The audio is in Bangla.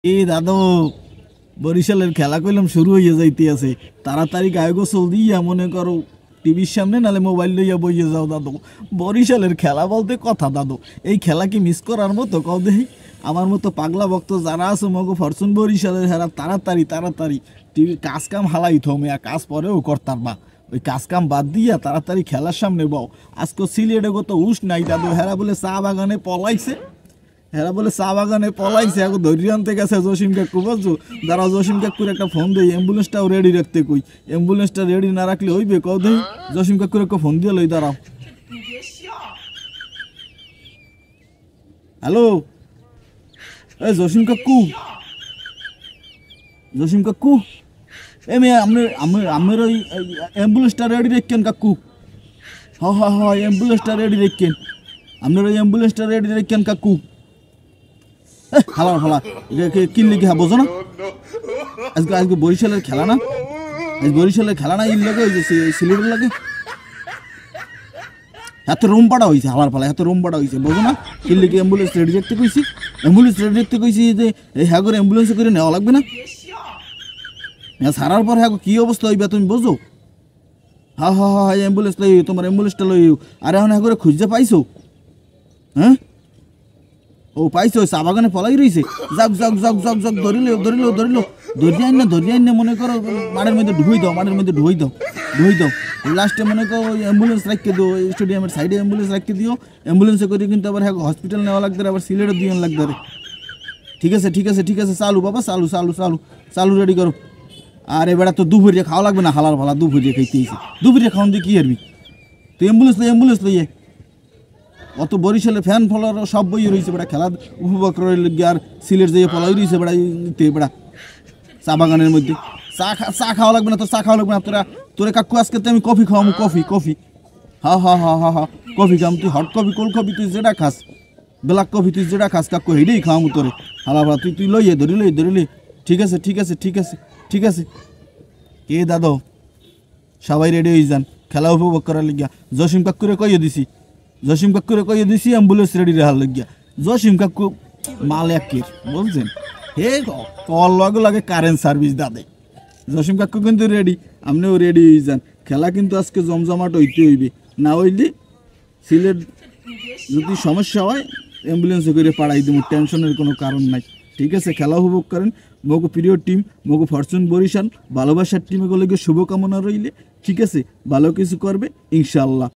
দাদু, বরিশালের খেলা কইলাম শুরু হইয়া যাইতে আছে। তাড়াতাড়ি গায়ে গোসল দিয়া মনে করো টিভির সামনে, নালে মোবাইল লইয়া বইয়ে যাও দাদু। বরিশালের খেলা বলতে কথা দাদু, এই খেলা কি মিস করার মতো কও দেখি? আমার মতো পাগলা ভক্ত যারা আছে মগো ফরচুন বরিশালের, হেরা তাড়াতাড়ি তাড়াতাড়ি টিভি কাজ কাম হালাই থমে, আর কাজ পরেও করতার বা ওই কাজ কাম বাদ দিয়া তাড়াতাড়ি খেলার সামনে বও। আজকে সিলেটে কত উস নাই দাদু, হেরা বলে চা বাগানে পলাইছে, হেরা বলে চা বাগানে পলাইছে। এখন ধৈর্য আনতে গেছে জসিম কাকু, বুঝছো? যারা জসিম কাকুর একটা ফোন দেয়, অ্যাম্বুলেন্সটাও রেডি রাখতে কই। অ্যাম্বুলেন্সটা রেডি না রাখলে হইবে কও দেই? জসিম কাকুর একটা ফোন দিয়ে লই, দাঁড়াও। হ্যালো, এই জসিম কাকু, জসিম কাকু, এ মেয়ে আমার ওই অ্যাম্বুলেন্সটা রেডি রাখেন কাকু। হ হ হ, অ্যাম্বুলেন্সটা রেডি রাখেন, আপনার ওই অ্যাম্বুলেন্সটা রেডি রাখেন কাকু। হালা হালা কিনলে কি বোঝো না? আজকে আজকে বরিশালের খেলা না, আজ বরিশালের খেলা না, ইল লাগে ওই যে সিলেটের লাগে। এত রুম পাড়া হয়েছে, হালার পালা এত রুম পাড়া হয়েছে, বোঝো না? কিনলে কি অ্যাম্বুলেন্স রেডি রাখতে কইছি, অ্যাম্বুলেন্স রেডি রাখতে কইছি যে হ্যাঁ করে অ্যাম্বুলেন্সে করে নেওয়া লাগবে না? হ্যাঁ সারার পর হ্যাঁ কি অবস্থা হইবে তুমি বোঝো? হ্যাঁ হ্যাঁ হ্যাঁ, অ্যাম্বুলেন্স লই, তোমার অ্যাম্বুলেন্সটা লই। আর এখন হ্যাঁ করে খুঁজতে পাইছো? হ্যাঁ ও পাইছো, চা বাগানে পলাই রয়েছে। যাক যাক যাক যাক যাক, ধরিল ধরিল ধরিল, ধরিয়ে আইন না মনে করো মাঠের মধ্যে ঢুই দাও, মাঠের মধ্যে ঢুই দাও, ঢুই দাও। লাস্টে মনে করো ওই অ্যাম্বুলেন্স রাখিয়ে দিও, স্টেডিয়ামের সাইডে অ্যাম্বুলেন্স রাখিয়ে দিও। অ্যাম্বুলেন্সে করে কিন্তু আবার হ্যাঁ হসপিটাল নেওয়া লাগবে, আবার সিলেটও দিয়ে লাগবে। ঠিক আছে ঠিক আছে ঠিক আছে, চালু বাবা, চালু চালু চালু চালু, রেডি করো। আর এবার তো দুপুরিয়া খাওয়া লাগবে না, হালার ভালা দুপুরিয়া খাইতেইছে। দুপুরিয়া খাওয়ান দিয়ে কি হারবি তুই? অ্যাম্বুলেন্স লইয়ে অত বরিশালে ফ্যান ফলার সব বই রয়েছে বেড়া, খেলা উপভোগ করে আর সিলেট যাইয়ে পলাই রয়েছে বেড়া, বেড়া চা বাগানের মধ্যে। চা খাওয়া লাগবে না, তোর চা খাওয়া লাগবে না। তোরে কাকু আজকে তো আমি কফি খাওয়াবো, কফি কফি। হা হা হা হা হা, কফি খাম। তুই হট কফি কোল্ড কফি তুই যেটা খাস, ব্ল্যাক কফি তুই যেটা খাস কাকু হেডেই খাওয়াবো তোরে। হালা ভালা তুই লইয়ে ধরিলে। ঠিক আছে ঠিক আছে ঠিক আছে ঠিক আছে। কে দাদু, সবাই রেডি হয়ে যান খেলা উপভোগ করার লিগিয়া। জসিম কাকুরে কইয়ে দিছি, জসিম কাকুরে কইয়ে দিছি অ্যাম্বুলেন্স রেডি রাখার লাগিয়া। জসিম কাকু মাল একের বলছেন, হে কল লাগে কারেন্ট সার্ভিস দাদে। জসিম কাকু কিন্তু রেডি, আপনিও রেডি হয়ে যান। খেলা কিন্তু আজকে জমজমাট হইতে হইবে, না হইলে সিলেট যদি সমস্যা হয় অ্যাম্বুলেন্সে করে পাড়াই দিব, টেনশনের কোনো কারণ নাই। ঠিক আছে, খেলা উপভোগ করেন। মগো প্রিয় টিম মগো ফরচুন বরিশাল, ভালোবাসার টিমে গেলে শুভকামনা রইলে। ঠিক আছে, ভালো কিছু করবে ইনশাআল্লাহ।